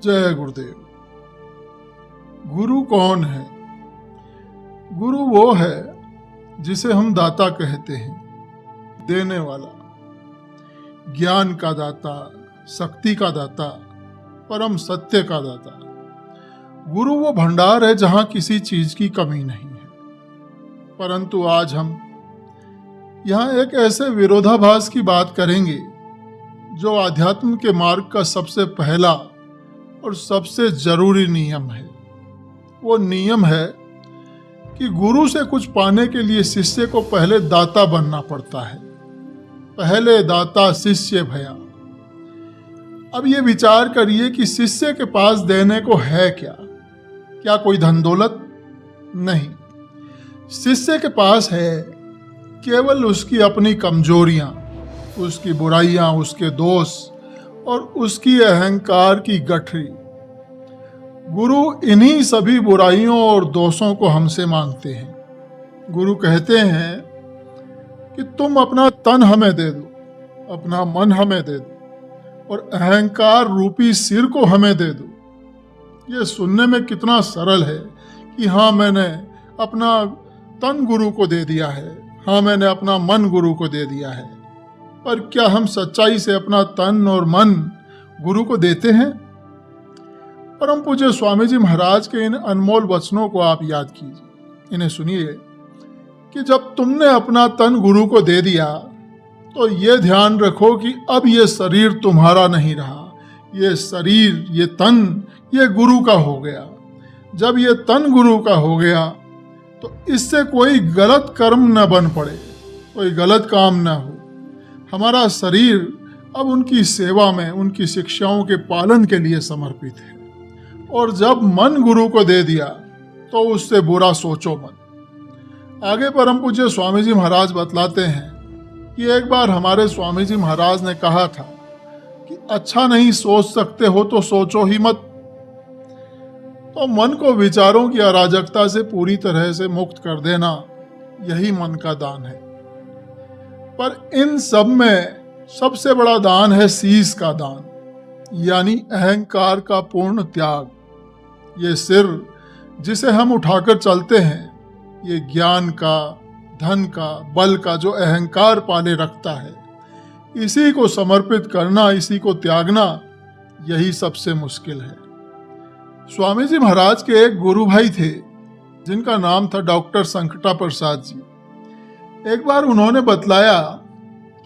जय गुरुदेव। गुरु कौन है? गुरु वो है जिसे हम दाता कहते हैं, देने वाला, ज्ञान का दाता, शक्ति का दाता, परम सत्य का दाता। गुरु वो भंडार है जहां किसी चीज की कमी नहीं है। परंतु आज हम यहाँ एक ऐसे विरोधाभास की बात करेंगे जो आध्यात्म के मार्ग का सबसे पहला और सबसे जरूरी नियम है। वो नियम है कि गुरु से कुछ पाने के लिए शिष्य को पहले दाता बनना पड़ता है। पहले दाता शिष्य भया। अब ये विचार करिए कि शिष्य के पास देने को है क्या? क्या कोई धन दौलत? नहीं। शिष्य के पास है केवल उसकी अपनी कमजोरियां, उसकी बुराइयां, उसके दोष और उसकी अहंकार की गठरी। गुरु इन्हीं सभी बुराइयों और दोषों को हमसे मांगते हैं। गुरु कहते हैं कि तुम अपना तन हमें दे दो, अपना मन हमें दे दो और अहंकार रूपी सिर को हमें दे दो। ये सुनने में कितना सरल है कि हाँ, मैंने अपना तन गुरु को दे दिया है, हाँ मैंने अपना मन गुरु को दे दिया है। पर क्या हम सच्चाई से अपना तन और मन गुरु को देते हैं? परम पूज्य स्वामी जी महाराज के इन अनमोल वचनों को आप याद कीजिए, इन्हें सुनिए कि जब तुमने अपना तन गुरु को दे दिया तो ये ध्यान रखो कि अब ये शरीर तुम्हारा नहीं रहा। ये शरीर, ये तन, ये गुरु का हो गया। जब ये तन गुरु का हो गया तो इससे कोई गलत कर्म न बन पड़े, कोई गलत काम न हो। हमारा शरीर अब उनकी सेवा में, उनकी शिक्षाओं के पालन के लिए समर्पित है। और जब मन गुरु को दे दिया तो उससे बुरा सोचो मत। आगे परम पूज्य स्वामी जी महाराज बतलाते हैं कि एक बार हमारे स्वामी जी महाराज ने कहा था कि अच्छा नहीं सोच सकते हो तो सोचो ही मत। तो मन को विचारों की अराजकता से पूरी तरह से मुक्त कर देना, यही मन का दान है। पर इन सब में सबसे बड़ा दान है शीश का दान, यानी अहंकार का पूर्ण त्याग। ये सिर जिसे हम उठाकर चलते हैं, ये ज्ञान का, धन का, बल का जो अहंकार पाले रखता है, इसी को समर्पित करना, इसी को त्यागना, यही सबसे मुश्किल है। स्वामी जी महाराज के एक गुरु भाई थे जिनका नाम था डॉक्टर संकटा प्रसाद जी। एक बार उन्होंने बतलाया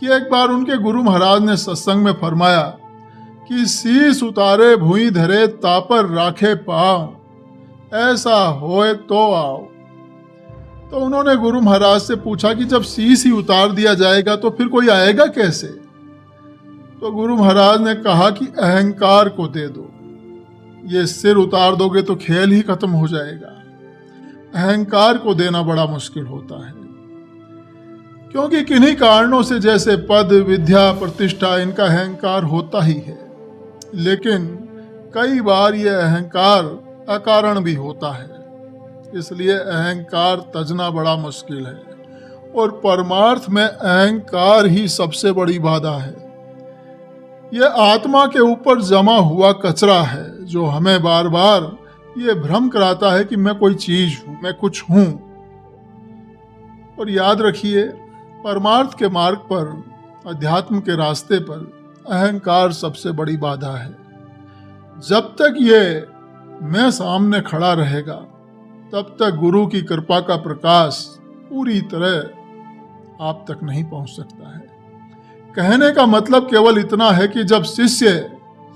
कि एक बार उनके गुरु महाराज ने सत्संग में फरमाया कि शीश उतारे भुई धरे तापर राखे पाँव, ऐसा होए तो आओ। तो उन्होंने गुरु महाराज से पूछा कि जब शीश ही उतार दिया जाएगा तो फिर कोई आएगा कैसे? तो गुरु महाराज ने कहा कि अहंकार को दे दो। ये सिर उतार दोगे तो खेल ही खत्म हो जाएगा। अहंकार को देना बड़ा मुश्किल होता है, क्योंकि किन्हीं कारणों से, जैसे पद, विद्या, प्रतिष्ठा, इनका अहंकार होता ही है। लेकिन कई बार यह अहंकार अकारण भी होता है, इसलिए अहंकार तजना बड़ा मुश्किल है। और परमार्थ में अहंकार ही सबसे बड़ी बाधा है। यह आत्मा के ऊपर जमा हुआ कचरा है जो हमें बार बार ये भ्रम कराता है कि मैं कोई चीज हूं, मैं कुछ हूं। और याद रखिए, परमार्थ के मार्ग पर, अध्यात्म के रास्ते पर अहंकार सबसे बड़ी बाधा है। जब तक ये मैं सामने खड़ा रहेगा, तब तक गुरु की कृपा का प्रकाश पूरी तरह आप तक नहीं पहुंच सकता है। कहने का मतलब केवल इतना है कि जब शिष्य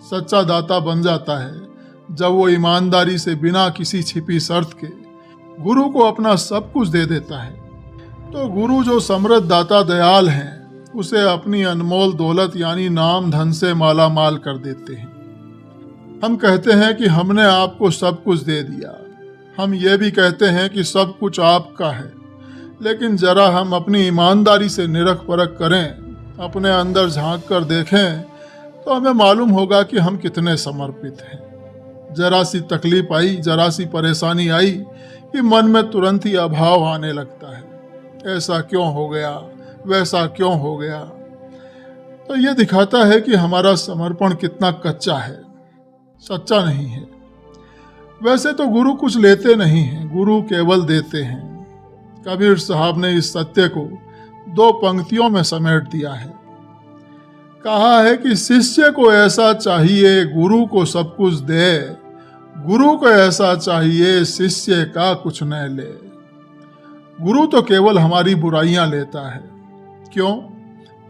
सच्चा दाता बन जाता है, जब वो ईमानदारी से बिना किसी छिपी शर्त के गुरु को अपना सब कुछ दे देता है, तो गुरु जो समृद्ध दाता दयाल हैं, उसे अपनी अनमोल दौलत यानी नाम धन से माला माल कर देते हैं। हम कहते हैं कि हमने आपको सब कुछ दे दिया। हम ये भी कहते हैं कि सब कुछ आपका है। लेकिन जरा हम अपनी ईमानदारी से निरख परख करें, अपने अंदर झांक कर देखें, तो हमें मालूम होगा कि हम कितने समर्पित हैं। जरा सी तकलीफ आई, जरा सी परेशानी आई कि मन में तुरंत ही अभाव आने लगता है। ऐसा क्यों हो गया, वैसा क्यों हो गया? तो ये दिखाता है कि हमारा समर्पण कितना कच्चा है। सच्चा नहीं है। वैसे तो गुरु कुछ लेते नहीं हैं, गुरु केवल देते हैं। कबीर साहब ने इस सत्य को 2 पंक्तियों में समेट दिया है। कहा है कि शिष्य को ऐसा चाहिए गुरु को सब कुछ दे, गुरु को ऐसा चाहिए शिष्य का कुछ न ले। गुरु तो केवल हमारी बुराइयां लेता है। क्यों?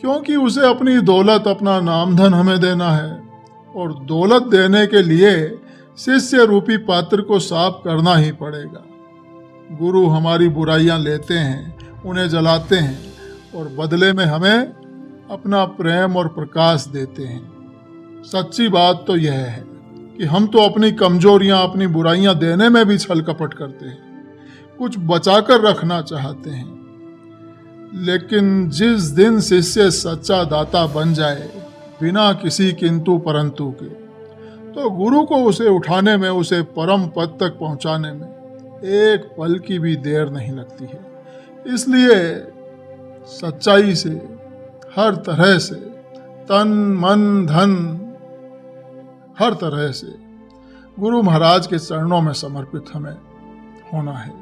क्योंकि उसे अपनी दौलत, अपना नामधन हमें देना है, और दौलत देने के लिए शिष्य रूपी पात्र को साफ करना ही पड़ेगा। गुरु हमारी बुराइयां लेते हैं, उन्हें जलाते हैं, और बदले में हमें अपना प्रेम और प्रकाश देते हैं। सच्ची बात तो यह है कि हम तो अपनी कमजोरियां, अपनी बुराइयां देने में भी छल कपट करते हैं, कुछ बचाकर रखना चाहते हैं। लेकिन जिस दिन शिष्य सच्चा दाता बन जाए, बिना किसी किंतु परंतु के, तो गुरु को उसे उठाने में, उसे परम पद तक पहुंचाने में एक पल की भी देर नहीं लगती है। इसलिए सच्चाई से, हर तरह से, तन मन धन, हर तरह से गुरु महाराज के चरणों में समर्पित हमें होना है।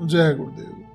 जय गुरुदेव।